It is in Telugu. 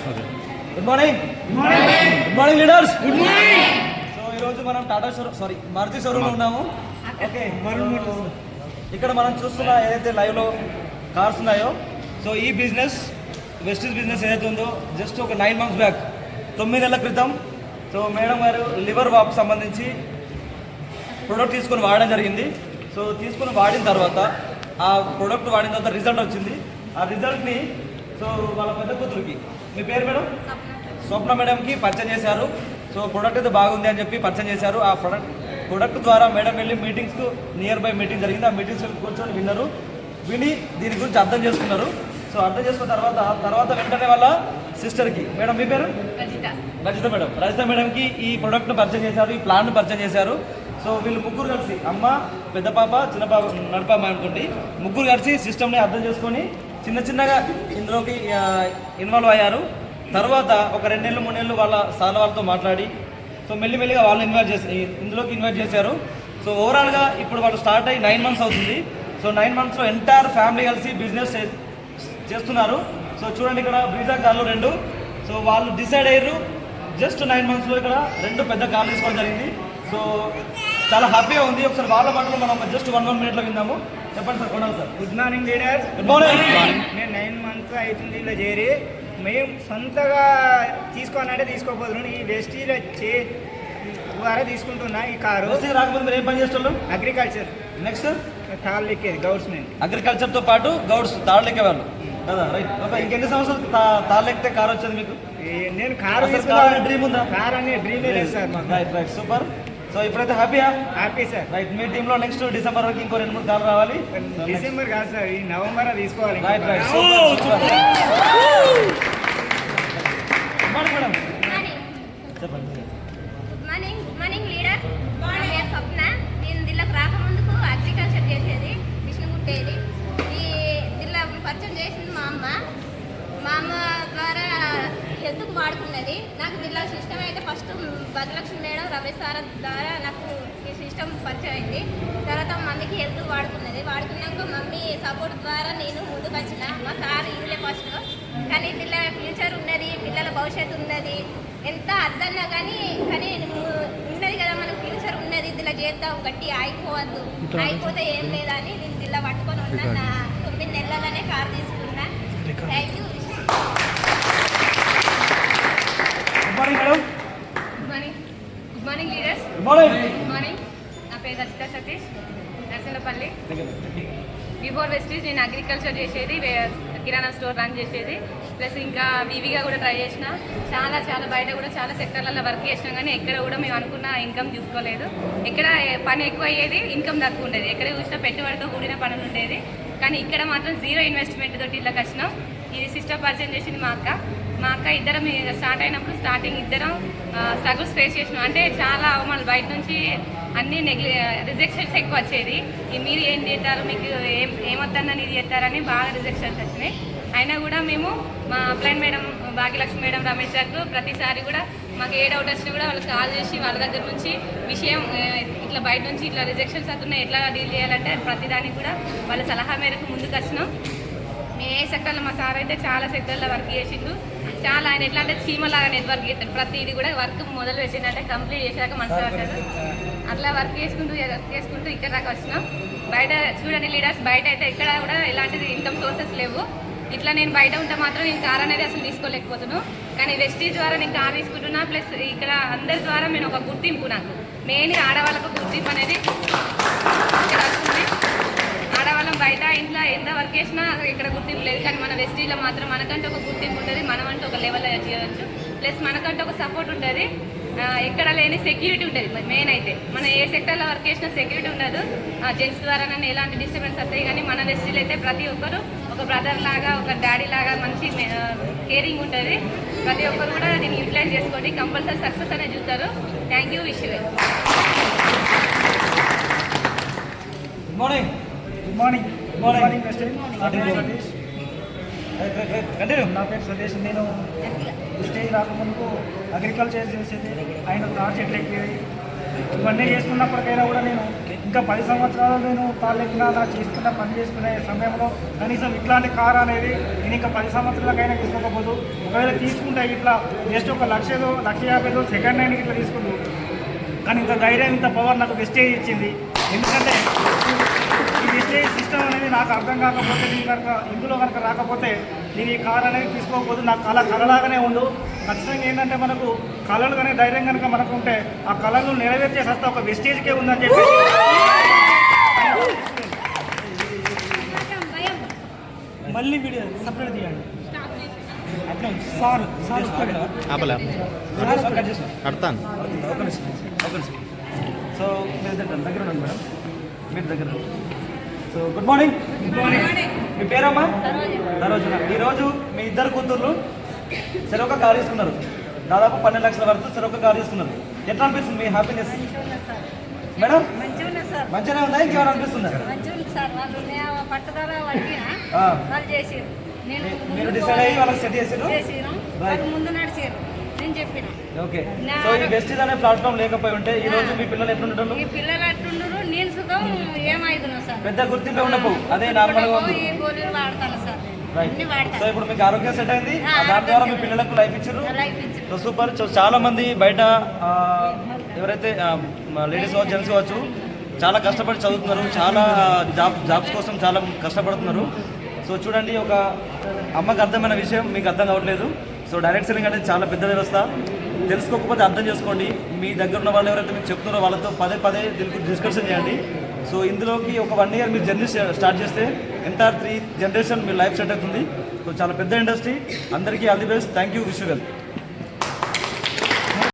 Good morning good morning leaders. Good morning. So ఈరోజు మనం టాటా మారుతి షోరూమ్లో ఉన్నాము. ఓకే, ఇక్కడ మనం చూస్తున్న ఏదైతే లైవ్లో కార్స్ ఉన్నాయో, సో ఈ బిజినెస్ వెస్టీజ్ బిజినెస్ ఏదైతే ఉందో జస్ట్ ఒక 9 months బ్యాక్, 9 నెలల క్రితం సో మేడం గారు లివర్ వాప్ సంబంధించి ప్రోడక్ట్ తీసుకొని వాడడం జరిగింది. సో తీసుకొని వాడిన తర్వాత ఆ ప్రోడక్ట్ వాడిన తర్వాత రిజల్ట్ వచ్చింది. ఆ రిజల్ట్ని సో వాళ్ళ పెద్ద కూతురికి, మీ పేరు మేడం? స్వప్న మేడంకి పరిచయం చేశారు. సో ప్రోడక్ట్ అయితే బాగుంది అని చెప్పి పరిచయం చేశారు. ఆ ప్రోడక్ట్ ద్వారా మేడం వెళ్ళి మీటింగ్స్కు నియర్ బై మీటింగ్ జరిగింది. ఆ మీటింగ్స్ కూర్చొని విని దీని గురించి అర్థం చేసుకున్నారు. సో అర్థం చేసుకున్న తర్వాత వెంటనే వాళ్ళ సిస్టర్కి, మేడం మీ పేరు? రజిత మేడం. రజిత మేడంకి ఈ ప్రోడక్ట్ను పరిచయం చేశారు, ఈ ప్లాన్ను పరిచయం చేశారు. సో వీళ్ళు ముగ్గురు కలిసి, అమ్మ, పెద్ద పాప, చిన్న పాప, నడపాప అనుకోండి, ముగ్గురు కలిసి సిస్టమ్ని అర్థం చేసుకొని చిన్నగా ఇందులోకి ఇన్వాల్వ్ అయ్యారు. తర్వాత ఒక 2 నెలలు 3 నెలలు వాళ్ళ సార్ వాళ్ళతో మాట్లాడి సో మెల్లిమెల్లిగా వాళ్ళు ఇందులోకి ఇన్వైట్ చేశారు. సో ఓవరాల్గా ఇప్పుడు వాళ్ళు స్టార్ట్ అయ్యి 9 months అవుతుంది. సో 9 monthsలో ఎంటైర్ ఫ్యామిలీ కలిసి బిజినెస్ చేస్తున్నారు. సో చూడండి, ఇక్కడ బ్రీజా కార్లు 2. సో వాళ్ళు డిసైడ్ అయ్యారు జస్ట్ 9 monthsలో ఇక్కడ 2 పెద్ద కార్లు తీసుకోవడం జరిగింది. సో చాలా హ్యాపీగా ఉంది. ఒకసారి వాళ్ళ మాటలు మనం జస్ట్ 1 minute విందాము. చెప్పండి సార్. కొనాలి sir. Good morning leaders. Good morning. నేను 9 months అవుతుంది ఇలా చేరి. మేము సొంతగా తీసుకోవాలంటే తీసుకోపోతున్నాం. ఈ వెస్టీజ్ ద్వారా తీసుకుంటున్నా ఈ కారు. రాకపోతే మీరు ఏం పని చేస్తున్నారు? అగ్రికల్చర్. నెక్స్ట్ తాళ్ళు ఎక్కేది గౌడ్స్. నేను అగ్రికల్చర్తో పాటు గౌడ్స్ తాళ్ళు ఎక్కేవాళ్ళు కదా, రైట్. ఓకే, ఇంకెన్ని సంవత్సరాలు తాళ్ళు ఎక్కితే కారు వచ్చింది మీకు? నేను కారు డ్రీమ్ ఉందా? కార్ అనే డ్రీమ్ లేదు sir. Right right, super. So ఇప్పుడైతే హ్యాపీయా? Happy sir. రైట్, మీ టీంలో నెక్స్ట్ డిసెంబర్ వరకు ఇంకో 2-3 కార్లు రావాలి. డిసెంబర్ కాదు సార్, ఈ నవంబర్ తీసుకోవాలి. రైట్ రైట్, మేడం చెప్పండి. Good morning leader. నా పేరు స్వప్న. నేను దిల్లకు రాకముందుకు అగ్రికల్చర్ చేసేది, మిషన్ కుట్టేది. ఈ దిల్ల పరిచయం చేసింది మా అమ్మ ద్వారా హెల్త్కు వాడుకున్నది. నాకు దిల్ల సిస్టమ్ అయితే ఫస్ట్ భద్రలక్ష్మి మేడం, రమేష్ సార్ ద్వారా నాకు ఈ సిస్టమ్ పరిచయం అయింది. తర్వాత మమ్మీకి హెల్త్ వాడుకున్నాక మమ్మీ సపోర్ట్ ద్వారా నేను ముందుకు వచ్చిన. మా సార్ ఇల్లే ఫస్ట్, కానీ దీనిలో ఫ్యూచర్ ఉన్నది, పిల్లల భవిష్యత్తు ఉన్నది. ఎంత అద్దన్నా కానీ ఉన్నది కదా, మనకు ఫ్యూచర్ ఉన్నది, దీనిలో చేద్దాం, గట్టి అయిపోతే ఏం లేదా అని నేను దీనిలో పట్టుకొని ఉన్నా. నా 9 నెలలనే కారు తీసుకున్నా. Thank you. Good morning leaders. Good morning. నా పేరు రజిత సతీష్, నర్సింగపల్లి. బిఫోర్ వెస్టీజ్ నేను అగ్రికల్చర్ చేసేది, కిరాణా స్టోర్ రన్ చేసేది, ప్లస్ ఇంకా వివిగా కూడా ట్రై చేసిన. చాలా బయట కూడా చాలా సెక్టర్లలో వర్క్ చేసినాం, కానీ ఎక్కడ కూడా మేము అనుకున్న ఇన్కమ్ చూసుకోలేదు. ఎక్కడ పని ఎక్కువ అయ్యేది, ఇన్కమ్ తక్కువ ఉండేది. ఎక్కడ చూసినా పెట్టుబడితో కూడిన పనులు ఉండేది. కానీ ఇక్కడ మాత్రం 0 ఇన్వెస్ట్మెంట్ తోటి ఇళ్ళకి వచ్చినాం. ఇది సిస్టర్ పరిచయం చేసింది మా అక్క. ఇద్దరం స్టార్ట్ అయినప్పుడు స్టార్టింగ్ ఇద్దరం స్ట్రగుల్స్ ఫేస్ చేసినాం. అంటే చాలా అవమానాలు, బయట నుంచి అన్ని రిజెక్షన్స్ ఎక్కువ వచ్చేది. మీరు ఏం చేస్తారు, మీకు ఏమొద్దని ఇది చేస్తారని బాగా రిజెక్షన్స్ వచ్చినాయి. అయినా కూడా మేము మా upline madam, Bhagyalakshmi madam, Ramesh సార్కు ప్రతిసారి కూడా మాకు ఏ డౌట్ వచ్చినా కూడా వాళ్ళకి కాల్ చేసి వాళ్ళ దగ్గర నుంచి విషయం ఇట్లా బయట నుంచి ఇట్లా రిజెక్షన్స్ అవుతున్నాయి, ఎట్లా డీల్ చేయాలంటే ప్రతిదానికి కూడా వాళ్ళ సలహా మేరకు ముందుకు వచ్చినాం. మేము ఏ సెక్టర్లో, మా సార్ అయితే చాలా సెక్టర్లో వర్క్ చేసిండు. చాలా ఆయన ఎట్లా అంటే చీమలాగా నెట్వర్క్ చేస్తాడు. ప్రతిది కూడా వర్క్ మొదలు వేసిందంటే కంప్లీట్ చేశాక మనసు పడ్డాడు. అట్లా వర్క్ చేసుకుంటూ ఇక్కడ దాకా వచ్చినాం. బయట చూడండి లీడర్స్, బయట అయితే ఎక్కడ కూడా ఎలాంటిది ఇన్కమ్ సోర్సెస్ లేవు. ఇట్లా నేను బయట ఉంటే మాత్రం నేను కార్ అనేది అసలు తీసుకోలేకపోతున్నాను. కానీ వెస్టీజ్ ద్వారా నేను కార్ తీసుకుంటున్నా. ప్లస్ ఇక్కడ అందరి ద్వారా నేను ఒక గుర్తింపు, నాకు మెయిన్ ఆడవాళ్ళకు గుర్తింపు అనేది ఇక్కడ వస్తుంది. ఆడవాళ్ళం బయట ఇంట్లో ఎంత వర్క్ చేసినా ఇక్కడ గుర్తింపు లేదు, కానీ మన వెస్టీజ్లో మాత్రం మనకంటే ఒక గుర్తింపు ఉంటుంది. మనమంటూ ఒక లెవెల్ చేయవచ్చు. ప్లస్ మనకంటే ఒక సపోర్ట్ ఉంటుంది. ఎక్కడ లేని సెక్యూరిటీ ఉంటుంది. మెయిన్ అయితే మన ఏ సెక్టర్లో వర్క్ చేసినా సెక్యూరిటీ ఉండదు. జెంట్స్ ద్వారా కానీ ఎలాంటి డిస్టర్బెన్స్ వస్తాయి. కానీ మన వెస్టీజ్లో అయితే ప్రతి ఒక్కరు ఒక బ్రదర్ లాగా, ఒక డాడీ లాగా మంచి కేరింగ్ ఉంటుంది. ప్రతి ఒక్కరు కూడా దీన్ని యూటిలైజ్ చేసుకోండి. కంపల్సరీ సక్సెస్ అనేది చూస్తారు. Thank you. Wish you. Good morning. Good morning. Continue. నా పేరు సతీష్. నేను స్టేజ్ రాకముందుకు అగ్రికల్చర్ చేసేది. ఆయన తాడు చెట్లు ఎక్కేది. ఇవన్నీ చేస్తున్నప్పటికైనా కూడా నేను ఇంకా 10 సంవత్సరాలు నేను తాలెక్కిన పని చేసుకునే సమయంలో కనీసం ఇట్లాంటి కార్ అనేది నేను ఇంకా 10 సంవత్సరాలకైనా తీసుకోకపోదు. ఒకవేళ తీసుకుంటే ఇట్లా జస్ట్ ఒక 1,50,000 సెకండ్ హ్యాండ్ ఇట్లా తీసుకుంటూ, కానీ ఇంత ధైర్యం ఇంత పవర్ నాకు వెస్టేజ్ ఇచ్చింది. ఎందుకంటే ఈ వెస్టేజ్ సిస్టమ్ అనేది నాకు అర్థం కాకపోతే, నేను కనుక ఇందులో కనుక రాకపోతే నేను ఈ కార్ అనేది తీసుకోకపోతే నాకు కళలాగానే ఉండు. ఖచ్చితంగా ఏంటంటే మనకు కళలు కానీ ధైర్యం కనుక మనకు ఉంటే ఆ కళలను నెరవేర్చే సత్తా ఒక వెస్టేజ్కే ఉందని చెప్పి మళ్ళీ వీడియో సపరేట్ తీయండి. అట్లా సార్ అడతాను. సో మీరు దగ్గర ఉండండి మేడం, మీరు దగ్గర. So good morning. మీ పేరమ్మా? సరోజన. ఈరోజు మీ ఇద్దరు కూతుర్లు చెరొక కార్ తీసుకున్నారు. దాదాపు 12 లక్షల వరకు చెరొక కార్ తీసుకున్నారు. ఎట్లా అనిపిస్తుంది మీ హ్యాపీనెస్ మేడం? మంచిగానే ఉందా, ఇంకేమైనా అనిపిస్తుందా? మీరు డిసైడ్ అయ్యి వాళ్ళకి సెట్ చేసారు. ఓకే. సో ఈ వెస్టీజ్ అనే ప్లాట్ఫామ్ లేకపోయి ఉంటే ఈ రోజు మీ పిల్లలు ఎట్లుంటారు? పెద్ద గుర్తింపు ఉండవు, అదే నార్మల్ గా ఉంది. సో ఇప్పుడు మీకు ఆరోగ్యం సెట్ అయింది, దాని ద్వారా మీ పిల్లలకు లైఫ్ ఇచ్చారు. So super. సో చాలా మంది బయట ఎవరైతే లేడీస్ కావచ్చు, జెంట్స్ కావచ్చు, చాలా కష్టపడి చదువుతున్నారు, చాలా జాబ్స్ కోసం చాలా కష్టపడుతున్నారు. సో చూడండి, ఒక అమ్మకి అర్థమైన విషయం మీకు అర్థం కావట్లేదు. సో డైరెక్ట్ సెల్లింగ్ అనేది చాలా పెద్ద వ్యవస్థ. తెలుసుకోకపోతే అర్థం చేసుకోండి. మీ దగ్గర ఉన్న వాళ్ళు ఎవరైతే మీకు చెప్తున్నారో వాళ్ళతో పదే దీనికి డిస్కషన్ చేయండి. సో ఇందులోకి ఒక 1 year మీరు జర్నీ స్టార్ట్ చేస్తే ఎంటైర్ 3 జనరేషన్ మీ లైఫ్ సెట్ అవుతుంది. సో చాలా పెద్ద ఇండస్ట్రీ. అందరికీ all the best. Thank you. Wish you well.